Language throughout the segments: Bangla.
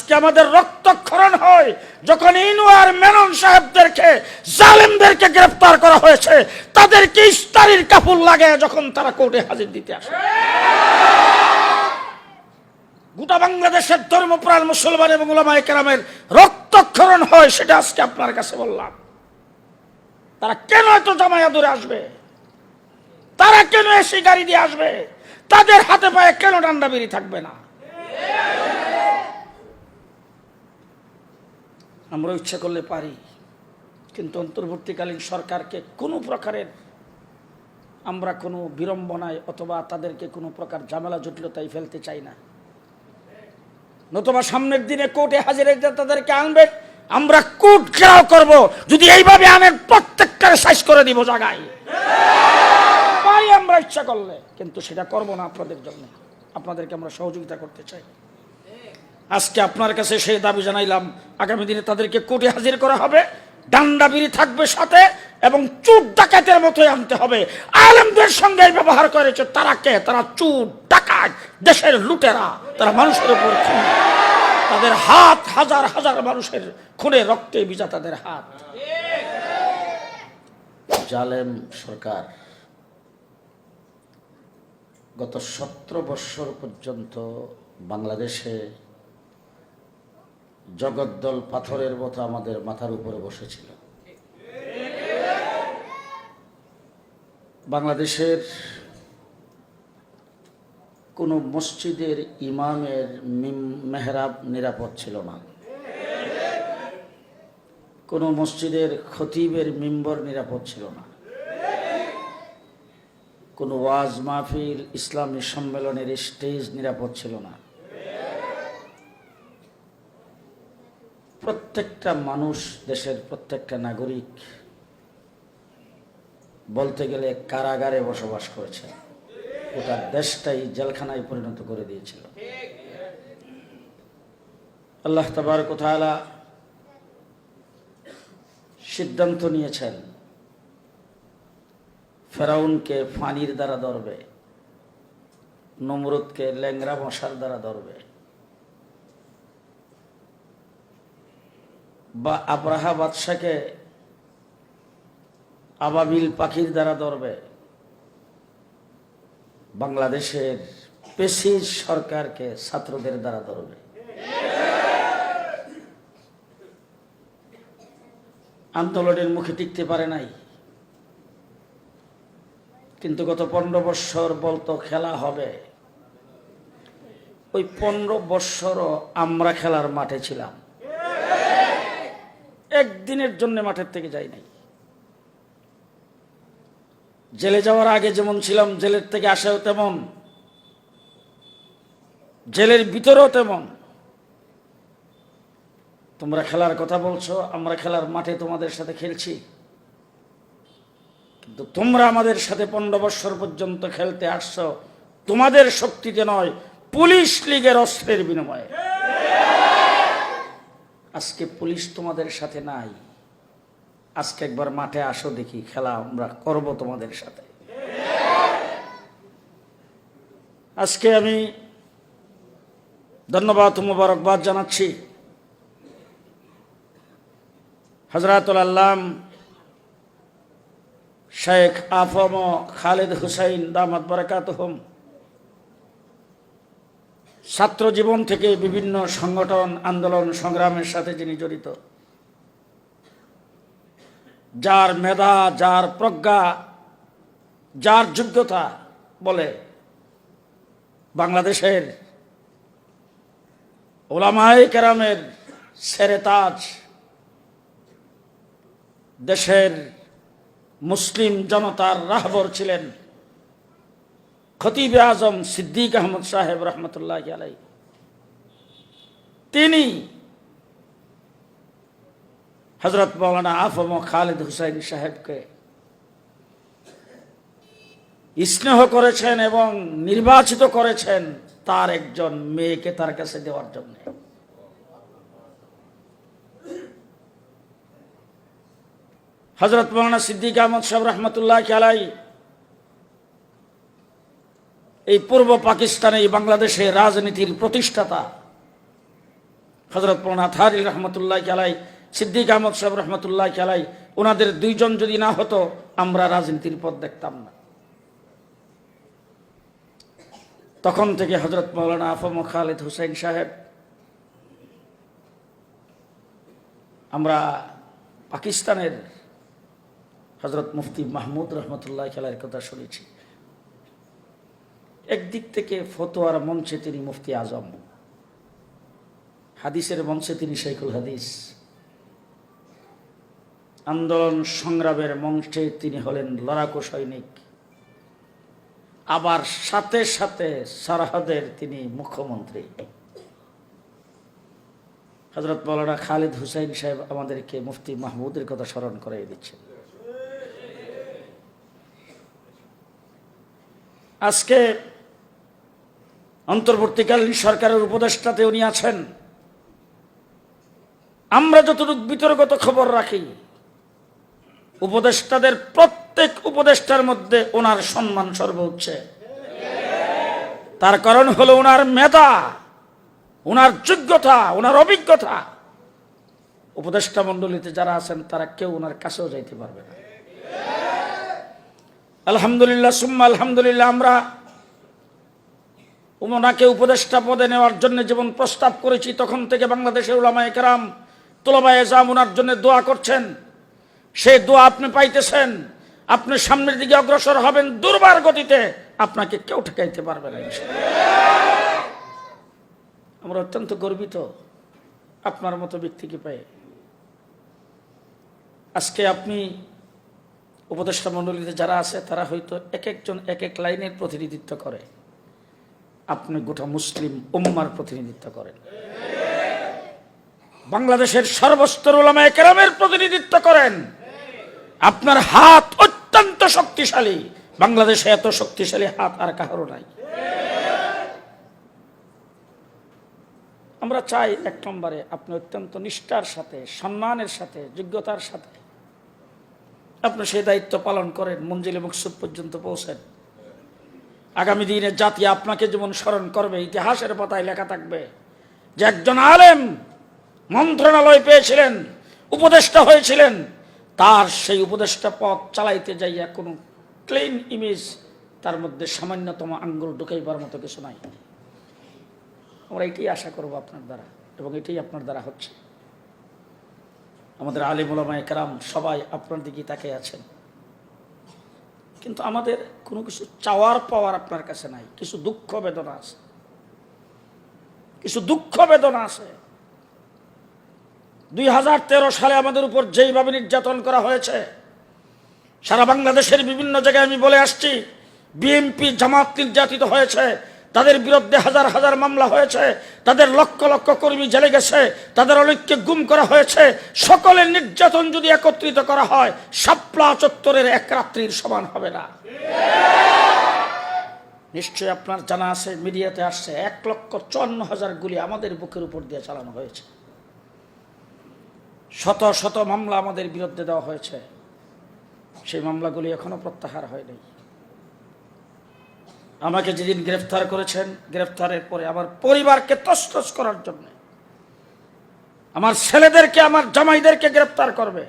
আজকে আমাদের রক্তক্ষরণ হয় যখন ইনওয়ার মেনন সাহেবদেরকে, জালেমদেরকে গ্রেফতার করা হয়েছে, তাদেরকে ইফতারির কাফুল লাগে যখন তারা কোর্টে হাজির দিতে আসে। গোটা বাংলাদেশের ধর্মপ্রাণ মুসলমান এবং উলামায়ে কেরামের রক্তক্ষরণ হয়, সেটা আজকে আপনার কাছে বললাম। তারা কেন এত জামায়া দূরে আসবে? তারা কেন এসে গাড়ি দিয়ে আসবে? তাদের হাতে পায়ে কেন ডান্ডা বিড়ি থাকবে না? আমরা ইচ্ছা করলে পারি, কিন্তু অন্তর্বর্তীকালীন সরকারকে কোনো প্রকারের আমরা কোনো বিড়ম্বনায় অথবা তাদেরকে কোনো প্রকার ঝামেলা জটিলতায় ফেলতে চাই না। নতুবা সামনের দিনে কোর্টে হাজির তাদেরকে আনবেন, আমরা কোর্ট ঘেরাও করব। যদি এইভাবে আনেন, প্রত্যেকটা সাইজ করে দিব জায়গায় পারি আমরা ইচ্ছা করলে, কিন্তু সেটা করব না আপনাদের জন্য। আপনাদেরকে আমরা সহযোগিতা করতে চাই। আজকে আপনার কাছে সেই দাবি জানাইলাম, আগামী দিনে তাদেরকে কোর্টে হাজির করা হবে, ডান্ডা বিড়ি থাকবে সাথে, এবং চুর ডাকাতের মতোই আনতে হবে। আলেমদের সঙ্গে ব্যবহার করেছে তারা কে? তারা চুর ডাকাত, দেশের লুটেরা, তারা মানুষের উপর খুন, তাদের হাত হাজার হাজার মানুষের খুনে রক্তে ভিজা তাদের হাত। জালেম সরকার গত 17 বছর পর্যন্ত বাংলাদেশে জগদ্দল পাথরের মতো আমাদের মাথার উপরে বসেছিল। বাংলাদেশের কোনো মসজিদের ইমামের মেহরাব নিরাপদ ছিল না, কোনো মসজিদের খতিবের মিম্বর নিরাপদ ছিল না, কোনো ওয়াজ মাহফিল, ইসলামী সম্মেলনের স্টেজ নিরাপদ ছিল না। প্রত্যেকটা মানুষ, দেশের প্রত্যেকটা নাগরিক বলতে গেলে কারাগারে বসবাস করেছে। গোটা দেশটাই জেলখানায় পরিণত করে দিয়েছিল। আল্লাহ তাবারক ওয়া তাআলা সিদ্ধান্ত নিয়েছেন, ফেরাউনকে ফানির দ্বারা ধরবে, নমরুদকে ল্যাংড়া মশার দ্বারা ধরবে, বা আব্রাহা বাদশাকে আবাবিল পাখির দ্বারা ধরবে। বাংলাদেশের পেশিজ সরকারকে ছাত্রদের দ্বারা ধরবে। আন্দোলনের মুখে টিকতে পারে নাই, কিন্তু গত 15 বছর বলতো খেলা হবে। ওই 15 বছরও আমরা খেলার মাঠে ছিলাম, একদিনের জন্য মাঠের থেকে যাই নাই। জেলে যাওয়ার আগে যেমন ছিলাম, জেলের থেকে আসাও তেমন, জেলের ভিতরেও তেমন। তোমরা খেলার কথা বলছো, আমরা খেলার মাঠে তোমাদের সাথে খেলছি, কিন্তু তোমরা আমাদের সাথে 15 বছর পর্যন্ত খেলতে আসছো তোমাদের শক্তিতে নয়, পুলিশ লীগের অস্ত্রের বিনিময়ে। আজকে পুলিশ তোমাদের সাথে নাই। আজকে একবার মাঠে আসো, দেখি খেলা আমরা করব তোমাদের সাথে। আজকে আমি ধন্যবাদ মুবারকবাদ জানাচ্ছি হযরতুল আল্লাম শেখ আফম খালেদ হুসাইন দামাত বারাকাতুহুম। ছাত্র জীবন থেকে বিভিন্ন সংগঠন, আন্দোলন, সংগ্রামের সাথে যিনি জড়িত, যার মেধা, যার প্রজ্ঞা, যার যোগ্যতা বলে বাংলাদেশের উলামায়ে কেরামের সেরেতাজ, দেশের মুসলিম জনতার রাহবর ছিলেন খতিবে আজম সিদ্দিক আহমদ সাহেব রহমতুল্লাহি আলাইহি। তিনি হযরত মাওলানা আফম খালেদ হুসাইন সাহেবকে স্নেহ করেছেন এবং নির্বাচিত করেছেন তার একজন মেয়েকে তার কাছে দেওয়ার জন্য। হযরত মাওলানা সিদ্দিক আহমদ সাহেব রহমতুল্লাহি আলাইহি এই পূর্ব পাকিস্তানে, এই বাংলাদেশে রাজনীতির প্রতিষ্ঠাতা, হযরত মৌলানা তাহারি রহমতুল্লাহ আলাই, সিদ্দিক আহমদ সাহেব রহমতুল্লাহ আলাই, ওনাদের দুইজন যদি না হতো আমরা রাজনীতির পথ দেখতাম না। তখন থেকে হযরত মৌলানা আফম খালেদ হুসাইন সাহেব, আমরা পাকিস্তানের হযরত মুফতি মাহমুদ রহমতুল্লাহ আলাইহির কথা শুনেছি। একদিক থেকে ফতোয়ার মঞ্চে তিনি মুফতি আজম, হাদিসের মঞ্চে তিনি শাইখুল হাদিস, আন্দোলন সংগ্রামের মঞ্চে তিনি হলেন লড়াকু সৈনিক, আবার সাথে সাথে সরহদের তিনি মুখ্যমন্ত্রী। হযরত মৌলানা খালিদ হুসাইন সাহেব আমাদেরকে মুফতি মাহমুদের কথা স্মরণ করিয়ে দিচ্ছেন। আজকে অন্তর্বর্তীকালীন সরকারের উপদেষ্টাতে উনি আছেন। আমরা যতটুকু বিতর্কত খবর রাখি, উপদেষ্টাদের প্রত্যেক উপদেষ্টার মধ্যে ওনার সম্মান সর্বোচ্চে। তার কারণ হলো ওনার মেধা, ওনার যোগ্যতা, ওনার অভিজ্ঞতা। উপদেষ্টা মণ্ডলীতে যারা আছেন তারা কেউ ওনার কাছেও যাইতে পারবে না। আলহামদুলিল্লাহ সুম্মা আলহামদুলিল্লাহ, আমরা ওনাকে উপদেষ্টা পদে নেওয়ার জন্য যেমন প্রস্তাব করেছি, তখন থেকে বাংলাদেশের উলামায়ে কেরাম, তুলাবায়ে ইলম ওনার জন্য দোয়া করছেন। সেই দোয়া আপনি পাইতেছেন। আপনি সামনের দিকে অগ্রসর হবেন দুর্বার গতিতে, আপনাকে কেউ ঠেকাইতে পারবে না। আমরা অত্যন্ত গর্বিত আপনার মতো ব্যক্তিকে পেয়ে। আজকে আপনি উপদেষ্টা মণ্ডলীতে যারা আছে তারা হয়তো এক একজন এক এক লাইনের প্রতিনিধিত্ব করে, আপনি গোটা মুসলিম উম্মার প্রতিনিধিত্ব করেন। বাংলাদেশের সর্বস্তর উলামায়ে কেরামের প্রতিনিধিত্ব করেন। আপনার হাত অত্যন্ত শক্তিশালী, বাংলাদেশে এত শক্তিশালী হাত আর কারো নাই। আমরা চাই এক নম্বরে আপনি অত্যন্ত নিষ্ঠার সাথে, সম্মানের সাথে, যোগ্যতার সাথে আপনি সেই দায়িত্ব পালন করেন, মঞ্জিলে মকসুদ পর্যন্ত পৌঁছেন। আগামী দিনে জাতি আপনাকে যেমন স্মরণ করবে, ইতিহাসের পাতায় লেখা থাকবে যে একজন আলেম মন্ত্রণালয় পেয়েছিলেন, উপদেষ্টা হয়েছিলেন, তার সেই উপদেষ্টা পথ চালাইতে যাইয়া কোনো ক্লিন ইমেজ তার মধ্যে সামান্যতম আঙ্গুল ঢুকাইবার মতো কিছু নাই। আমরা এটাই আশা করব আপনার দ্বারা, এবং এটাই আপনার দ্বারা হচ্ছে। আমাদের আলিম উলামায়ে কেরাম সবাই আপনার দিকে তাকিয়ে আছেন, কিন্তু আমাদের কোনো কিছু চাওয়ার পাওয়ার আপনার কাছে নাই। কিছু দুঃখ বেদনা আছে, কিছু দুঃখ বেদনা আছে। 2013 সালে আমাদের উপর যেইভাবে নির্যাতন করা হয়েছে, সারা বাংলাদেশের বিভিন্ন জায়গায় আমি বলে আসছি, বিএনপি জামাত নির্যাতিত হয়েছে, তাদের বিরুদ্ধে হাজার হাজার মামলা হয়েছে, তাদের লক্ষ লক্ষ কর্মী জেলে গেছে, তাদের অনেককে গুম করা হয়েছে। সকলের নির্যাতন যদি একত্রিত করা হয়, শাপলা চত্বরের এক রাত্রির সমান হবে না। নিশ্চয়ই আপনার জানা আছে, মিডিয়াতে আসছে, 1,54,000 গুলি আমাদের বুকের উপর দিয়ে চালানো হয়েছে। শত শত মামলা আমাদের বিরুদ্ধে দেওয়া হয়েছে, সেই মামলাগুলি এখনো প্রত্যাহার হয়নি। আমাকে যেদিন গ্রেফতার করেছেন, গ্রেফতারের পরে আমার পরিবারকে তছনছ করার জন্য, আমার ছেলেদেরকে, আমার জামাইদেরকে গ্রেফতার করবে।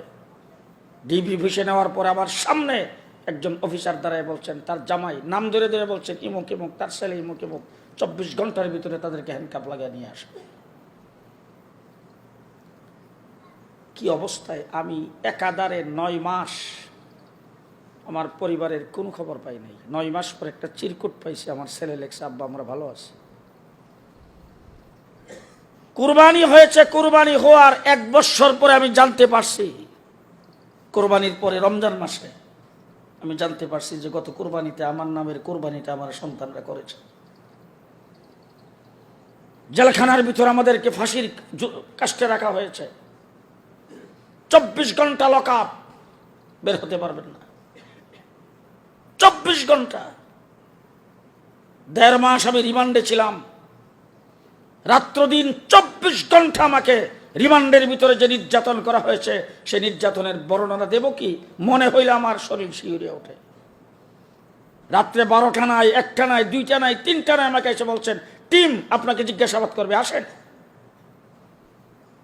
ডিবি ভিসে নেওয়ার পরে আমার সামনে একজন অফিসার দাঁড়ায় বলছেন, তার জামাই নাম ধরে ধরে বলছেন ইমুক ইমুক, তার ছেলে ইমুক ইমুক, 24 ঘন্টার ভিতরে তাদেরকে হ্যান্ডকাপ লাগিয়ে নিয়ে আসে। কি অবস্থায় আমি একাধারে 9 মাস আমার পরিবারের কোনো খবর পাই নাই। 9 মাস পর একটা চিরকুট পাইছি, আমার ছেলে লেখছে, আব্বা আমরা ভালো আছি। কুরবানি হয়েছে, কুরবানি হওয়ার 1 বছর পরে আমি জানতে পারছি, কুরবানির পরে রমজান মাসে আমি জানতে পারছি যে গত কুরবানিতে আমার নামের কুরবানিটা আমার সন্তানরা করেছে। জেলখানার ভিতর আমাদেরকে ফাঁসির কাস্টে রাখা হয়েছে। 24 ঘন্টা লকআপ, বের হতে পারবেন না। 24 ঘন্টা, 1.5 মাস আমি রিমান্ডে ছিলাম। রাত্র দিন 24 ঘন্টা আমাকে রিমান্ডের ভিতরে যে নির্যাতন করা হয়েছে, সে নির্যাতনের বর্ণনা দেব কি, মনে হইলে আমার শরীর শিউরে ওঠে। রাত্রে 12টা নাই, 1টা নাই, 2টা নাই, 3টা নাই, আমাকে এসে বলছেন টিম আপনাকে জিজ্ঞাসাবাদ করবে, আসেন।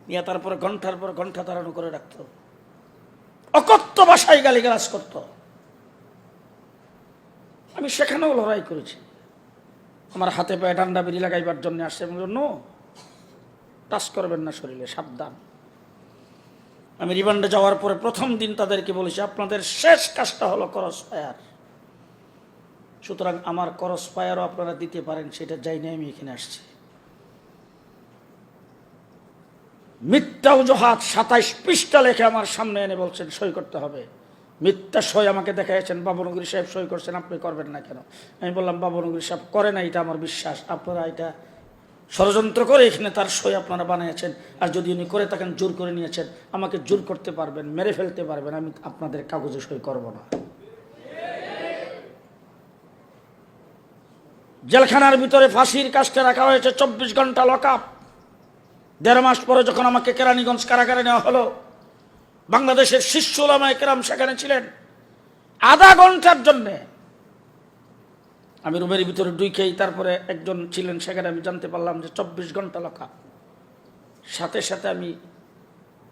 নিয়ে তারপরে ঘন্টার পর ঘন্টা দাঁড়ানো করে রাখত, অকথ্য ভাষায় গালিগালাজ করত। আমি সেখানেও লড়াই করেছি। আমার হাতে পায়ে ডান্ডা বিড়ি লাগাইবার জন্য আসছে, নো টাচ করবেন না শরীরে, সাবধান। আমি রিমান্ডে যাওয়ার পরে প্রথম দিন তাদেরকে বলেছি, আপনাদের শেষ কাজটা হলো ক্রস ফায়ার, সুতরাং আমার ক্রস ফায়ারও আপনারা দিতে পারেন, সেটা যাই না আমি এখানে আসছি। মিথ্যা অজুহাত 27 পৃষ্ঠা লেখে আমার সামনে এনে বলছেন সই করতে হবে। মিথ্যা সই আমাকে দেখাইছেন, বাবনগরী সাহেব সই করছেন, আপনি করবেন না কেন? আমি বললাম, বাবনগরী সাহেব করে না, এটা আমার বিশ্বাস। আপনারা এটা ষড়যন্ত্র করে এখানে তার সই আপনারা বানিয়েছেন, আর যদি উনি করে থাকেন জোর করে নিয়েছেন, আমাকে জোর করতে পারবেন, মেরে ফেলতে পারবেন, আমি আপনাদের কাগজে সই করব না। জেলখানার ভিতরে ফাঁসির কাস্টে রাখা হয়েছে, 24 ঘন্টা লকআপ। 1.5 মাস পরে যখন আমাকে কেরানীগঞ্জ কারাগারে নেওয়া হলো, বাংলাদেশের শীর্ষ উলামায়ে কেরাম সেখানে ছিলেন। আধা ঘন্টার জন্যে আমি রুমের ভিতরে ঢুকেই, তারপরে একজন ছিলেন সেখানে, আমি জানতে পারলাম যে 24 ঘন্টা লকআপ। সাথে সাথে আমি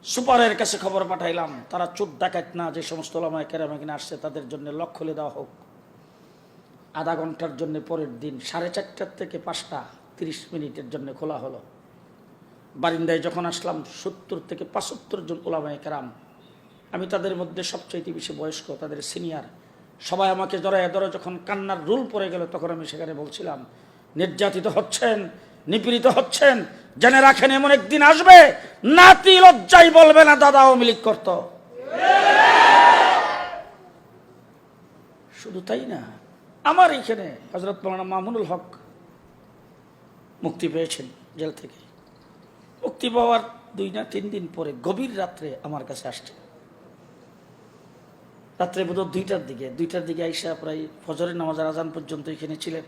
সুপারের কাছে খবর পাঠাইলাম, তারা চোর ডাকাত না, যে সমস্ত উলামায়ে কেরাম এখানে আসছে তাদের জন্য লক খুলে দেওয়া হোক। আধা ঘন্টার জন্য পরের দিন 4:30 থেকে 5:30 জন্য খোলা হলো। বারিন্দায় যখন আসলাম, 70 থেকে 75 জন উলামায়ে কেরাম, আমি তাদের মধ্যে সবচেয়ে বেশি বয়স্ক, তাদের সিনিয়র, সবাই আমাকে জড়ায় ধরে যখন কান্নার রুল পড়ে গেল, তখন আমি সেখানে বলছিলাম, নির্যাতিত হচ্ছেন, নিপীড়িত হচ্ছেন, জেনে রাখেন এমন একদিন আসবে নাতি লজ্জায় বলবে না দাদা আওয়ামী লীগ করত। শুধু তাই না, আমার এইখানে হযরত মাওলানা মামুনুল হক মুক্তি পেয়েছেন জেল থেকে। মুক্তি পাওয়ার 2 না 3 দিন পরে গভীর রাত্রে আমার কাছে আসছে, রাত্রে বোধহয় 2টার দিকে আইসা প্রায় ফজরের নামাজের আজান পর্যন্ত এখানে ছিলেন।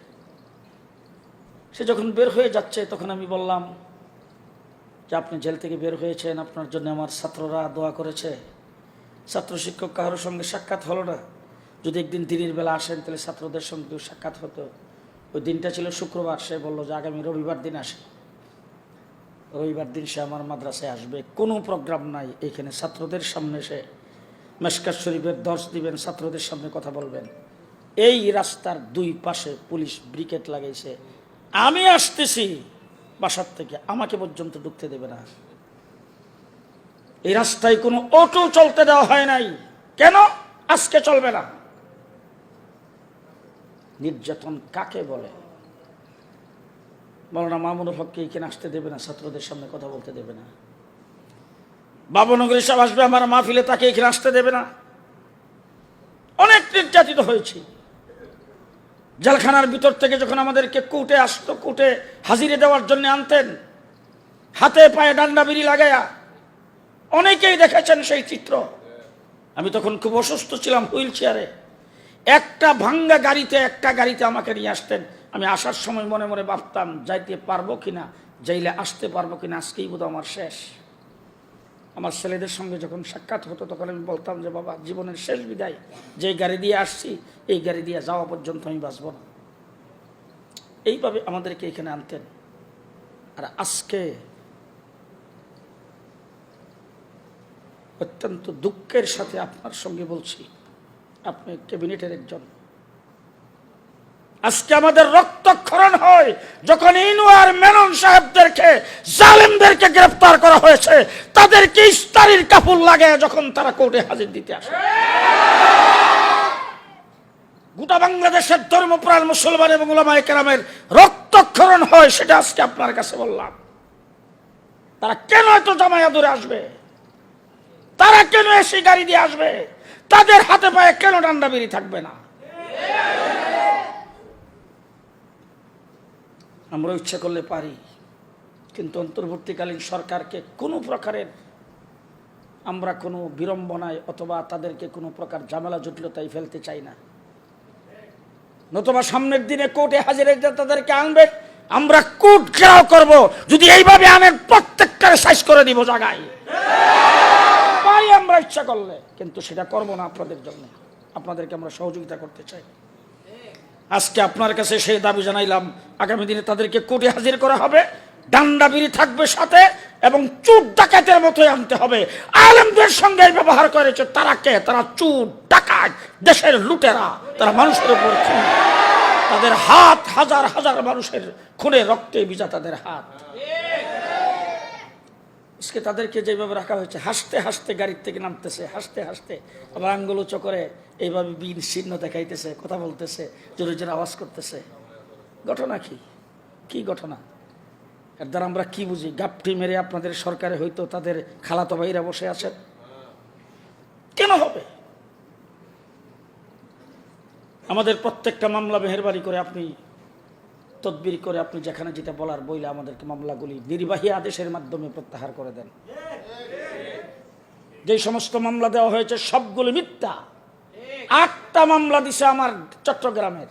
সে যখন বের হয়ে যাচ্ছে, তখন আমি বললাম যে আপনি জেল থেকে বের হয়েছেন, আপনার জন্য আমার ছাত্ররা দোয়া করেছে। ছাত্র শিক্ষক কারোর সঙ্গে সাক্ষাৎ হলো না, যদি একদিন দিনের বেলা আসেন তাহলে ছাত্রদের সঙ্গে সাক্ষাৎ হতো। ওই দিনটা ছিল শুক্রবার, সে বললো যে আগামী রবিবার দিন আসে। রবিবার দিন সে আমার মাদ্রাসায় আসবে, কোনো প্রোগ্রাম নাই, এখানে ছাত্রদের সামনে সে মেশকাত শরীফের দর্শ দিবেন, ছাত্রদের সামনে কথা বলবেন। এই রাস্তার 2 পাশে পুলিশ ব্রিকেট লাগাইছে, আমি আসতেছি বাসার থেকে, আমাকে পর্যন্ত ঢুকতে দেবে না। এই রাস্তায় কোনো অটো চলতে দেওয়া হয় নাই। কেন আজকে চলবে না? নির্যাতন কাকে বলে? মাওলানা মামুনুল হককে এখানে আসতে দেবে না, ছাত্রদের সামনে কথা বলতে দেবে না। বাবনগরী সাহেব আসবে আমার মাহফিলে, তাকে এখানে আসতে দেবে না। অনেক নির্যাতিত হয়েছি। জেলখানার ভিতর থেকে যখন আমাদেরকে কোর্টে আসতো, কোর্টে হাজিরে দেওয়ার জন্য আনতেন, হাতে পায়ে ডান্ডা বিড়ি লাগায়া, অনেকেই দেখেছেন সেই চিত্র। আমি তখন খুব অসুস্থ ছিলাম, হুইল চেয়ারে। একটা গাড়িতে আমাকে নিয়ে আসতেন। আমি আসার সময় মনে মনে ভাবতাম, যাইতে পারবো কিনা, যাইলে আসতে পারবো কিনা, আজকেই বোধহয় আমার শেষ। আমার ছেলেদের সঙ্গে যখন সাক্ষাৎ হতো, তখন আমি বলতাম যে বাবা, জীবনের শেষ বিদায়, যে গাড়ি দিয়ে আসছি এই গাড়ি দিয়ে যাওয়া পর্যন্ত আমি বাঁচব না। এইভাবে আমাদেরকে এখানে আনতেন। আর আজকে অত্যন্ত দুঃখের সাথে আপনার সঙ্গে বলছি, আপনি ক্যাবিনেটের একজন। আজকে আমাদের রক্তক্ষরণ হয় যখন ইনওয়ার মেনন সাহেবদেরকে, জালেমদেরকে গ্রেফতার করা হয়েছে, তাদেরকে ইস্তারির কাপড় লাগে যখন তারা কোর্টে হাজির দিতে আসে। গোটা বাংলাদেশের ধর্মপ্রাণ মুসলমান এবং উলামায়ে কেরামের রক্তক্ষরণ হয়, সেটা আজকে আপনার কাছে বললাম। তারা কেন এত জামায়া ধরে আসবে? তারা কেন এসে গাড়ি দিয়ে আসবে? তাদের হাতে পায়ে কেন ডান্ডা বিড়ি থাকবে না? আমরা ইচ্ছা করলে পারি, কিন্তু অন্তর্বর্তীকালীন সরকারকে কোনো প্রকারের আমরা কোনো বিড়ম্বনায় অথবা তাদেরকে কোনো প্রকার ঝামেলা জটিলতায় ফেলতে চাই না। নতুবা সামনের দিনে কোর্টে হাজির তাদেরকে আনবে, আমরা কোর্ট ঘেরাও করব। যদি এইভাবে আনেন, প্রত্যেকটারে সাইজ করে দিব জায়গায়। পারি আমরা ইচ্ছা করলে, কিন্তু সেটা করবো না আপনাদের জন্য। আপনাদেরকে আমরা সহযোগিতা করতে চাই। আজকে আপনার কাছে সেই দাবি জানাইলাম, আগামী দিনে তাদেরকে কোর্টে হাজির করা হবে, ডান্ডা বিড়ি থাকবে সাথে, এবং চোর ডাকাতের মতোই আনতে হবে। আলেমদের সঙ্গে ব্যবহার করেছে তারা কে? তারা চোর ডাকাত, দেশের লুটেরা, তারা মানুষের উপর খুন, তাদের হাত হাজার হাজার মানুষের খুনে রক্তে ভিজা তাদের হাত। আজকে তাদেরকে যেভাবে রাখা হয়েছে, হাসতে হাসতে গাড়ির থেকে নামতেছে, হাসতে হাসতে আবার আঙ্গুল উঁচু করে এইভাবে বীর চিহ্ন দেখাইতেছে, কথা বলতেছে, জোরে জোরে আওয়াজ করতেছে। ঘটনা কি? কি ঘটনা? এর দ্বারা আমরা কি বুঝি? গাপটি মেরে আপনাদের সরকারে হয়তো তাদের খালাতো ভাইরা বসে আছেন, কেন হবে? আমাদের প্রত্যেকটা মামলা মেহেরবানি করে আপনি তদবির করে আপনি যেখানে যেটা বলার বইলে আমাদেরকে মামলাগুলি নির্বাহী আদেশের মাধ্যমে প্রত্যাহার করে দেন। যে সমস্ত মামলা দেওয়া হয়েছে সবগুলো মিথ্যা। 8টা মামলা দিছে আমার চট্টগ্রামের।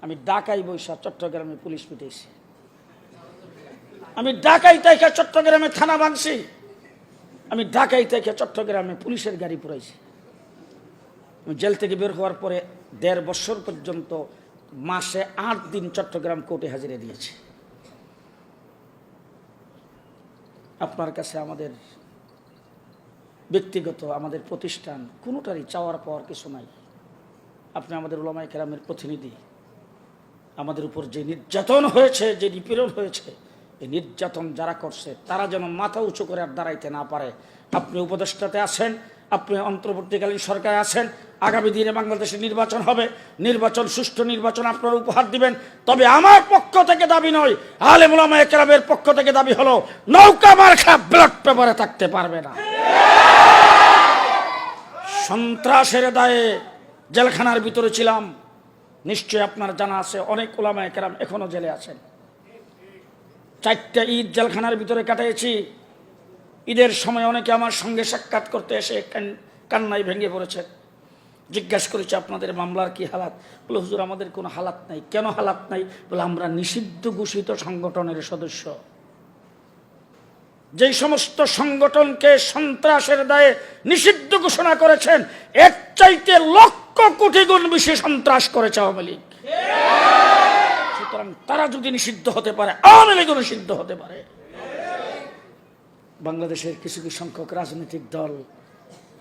আমি ঢাকায় বৈশা চট্টগ্রামে পুলিশ পিটাইছি, আমি ঢাকায় থেকে চট্টগ্রামে থানা ভাঙছি, আমি ঢাকায় থেকে চট্টগ্রামে পুলিশের গাড়ি পুরাইছি। আমি জেল থেকে বের হওয়ার পরে 1.5 বছর পর্যন্ত মাসে 8 দিন চট্টগ্রাম কোর্টে হাজিরা দিয়েছি। আপনার কাছে আমাদের ব্যক্তিগত, আমাদের প্রতিষ্ঠান কোনোটারই চাওয়ার পাওয়ার কিছু নাই। আপনি আমাদের উলামায়ে কেরামের প্রতিনিধি। আমাদের উপর যে নির্যাতন হয়েছে, যে নিপীড়ন হয়েছে, এই নির্যাতন যারা করছে তারা যেন মাথা উঁচু করে আর দাঁড়াইতে না পারে। আপনি উপদেষ্টাতে আছেন, আপনি অন্তর্বর্তীকালীন সরকারে আছেন, আগামী দিনে বাংলাদেশে নির্বাচন হবে, নির্বাচন সুষ্ঠু নির্বাচন আপনারা উপহার দিবেন। তবে আমার পক্ষ থেকে দাবি নয়, আলেম উলামায়ে কেরামের পক্ষ থেকে দাবি হলো নৌকা মার্কা ব্লট পেপারে থাকতে পারবে না। সন্ত্রাসের দায়ে জেলখানার ভিতরে ছিলাম, নিশ্চয়ই আপনার জানা আছে অনেক উলামায়ে কেরাম এখনো জেলে আছেন। 4টা ঈদ জেলখানার ভিতরে কাটিয়েছি। ঈদের সময় অনেকে আমার সঙ্গে সাক্ষাৎ করতে এসে কান্নায় ভেঙে পড়েছে। জিজ্ঞাসা করেছি আপনাদের মামলার কি হালাত? বলে হুজুর আমাদের কোনো হালাত নাই। কেন হালাত নাই? বলে আমরা নিষিদ্ধ ঘোষিত সংগঠনের সদস্য। যেই সমস্ত সংগঠনকে সন্ত্রাসের দায়ে নিষিদ্ধ ঘোষণা করেছেন, এর চাইতে লক্ষ কোটি গুণ বেশি সন্ত্রাস করেছে আওয়ামী লীগ। সুতরাং তারা যদি নিষিদ্ধ হতে পারে, আওয়ামী লীগও নিষিদ্ধ হতে পারে। বাংলাদেশের কিছু কিছু সংখ্যক রাজনৈতিক দল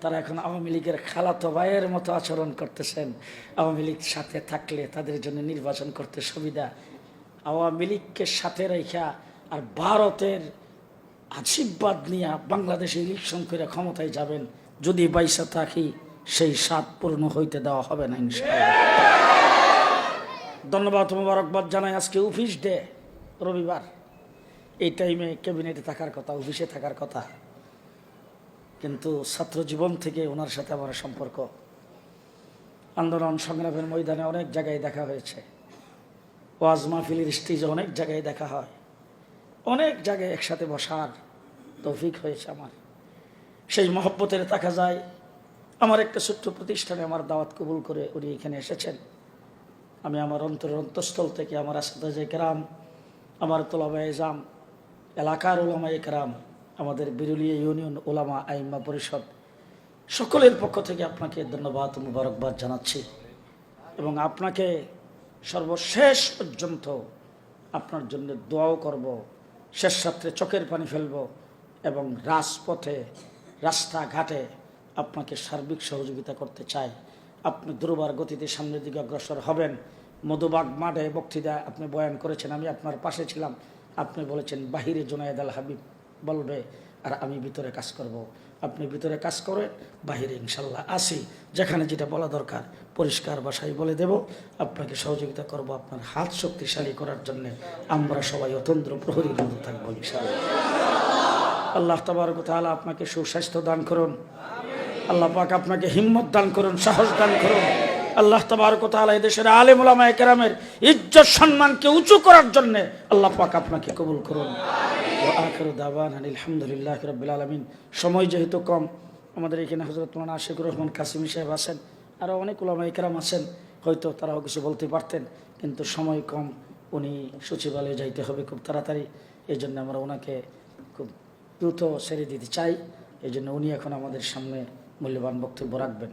তারা এখন আওয়ামী লীগের খালাতো ভাইয়ের মতো আচরণ করতেছেন। আওয়ামী লীগ সাথে থাকলে তাদের জন্য নির্বাচন করতে সুবিধা। আওয়ামী লীগকে সাথে রেখা আর ভারতের আশীর্বাদ নিয়ে বাংলাদেশে ইলেকশন করে ক্ষমতায় যাবেন, যদি বাইসা থাকি সেই স্বাদ পূর্ণ হইতে দেওয়া হবে না ইনশাআল্লাহ। ধন্যবাদ, মোবারকবাদ জানাই। আজকে অফিস ডে, রবিবার, এই টাইমে ক্যাবিনেটে থাকার কথা, অফিসে থাকার কথা, কিন্তু ছাত্র জীবন থেকে ওনার সাথে আমার সম্পর্ক। আন্দোলন সংগ্রামের ময়দানে অনেক জায়গায় দেখা হয়েছে, ওয়াজ মাহফিলের স্টেজে অনেক জায়গায় দেখা হয়, অনেক জায়গায় একসাথে বসার তৌফিক হয়েছে আমার। সেই মহব্বতের থাকা যায়। আমার একটা ছোট্ট প্রতিষ্ঠানে আমার দাওয়াত কবুল করে উনি এখানে এসেছেন। আমি আমার অন্তরের অন্তঃস্থল থেকে আমার আসাদায়ে কেরাম, আমার তোলাবায়ে জাম, এলাকার উলামায়ে কেরাম, আমাদের বিরুলিয়া ইউনিয়ন উলামা আইম্মা পরিষদ সকলের পক্ষ থেকে আপনাকে ধন্যবাদ ও মুবারকবাদ জানাচ্ছি। এবং আপনাকে সর্বশেষ পর্যন্ত আপনার জন্য দোয়াও করব, শেষ রাত্রে চোখের পানি ফেলব এবং রাজপথে রাস্তাঘাটে আপনাকে সার্বিক সহযোগিতা করতে চাই। আপনি দুর্বার গতিতে সামনের দিকে অগ্রসর হবেন। মধুবাগ মাঠে বক্তৃতা আপনি বয়ান করেছেন, আমি আপনার পাশে ছিলাম। আপনি বলেছেন বাহিরে জুনায়েদ আল হাবিব বলবে আর আমি ভিতরে কাজ করব। আপনি ভিতরে কাজ করেন, বাহিরে ইনশাল্লাহ আসি, যেখানে যেটা বলা দরকার পরিষ্কার ভাষায় বলে দেব। আপনাকে সহযোগিতা করব আপনার হাত শক্তিশালী করার জন্য। আমরা সবাই অতন্দ্র প্রহরীর মতো থাকবো ইনশাল্লাহ। আল্লাহ তাবারক ওয়া তাআলা আপনাকে সুস্বাস্থ্য দান করুন। আল্লাহ পাক আপনাকে হিম্মত দান করুন, সাহস দান করুন। আল্লাহ তাবারক ওয়া তাআলা এদেশের আলেম উলামায়ে কেরামের ইজ্জত সম্মানকে উঁচু করার জন্য আল্লাহ পাক আপনাকে কবুল করুন। ওয়া আখিরু দাওয়ানা আলহামদুলিল্লাহি রাব্বিল আলামিন। সময় যেহেতু কম, আমাদের এখানে হযরত মাওলানা আশিকুর রহমান কাসিমি সাহেব আছেন, আরও অনেক উলামায়ে কেরাম আছেন, হয়তো তারাও কিছু বলতে পারতেন, কিন্তু সময় কম। উনি সচিবালয়ে যাইতে হবে খুব তাড়াতাড়ি, এই জন্য আমরা ওনাকে খুব দ্রুত ছেড়ে দিতে চাই। এই জন্য উনি এখন আমাদের সামনে মূল্যবান বক্তব্য রাখবেন।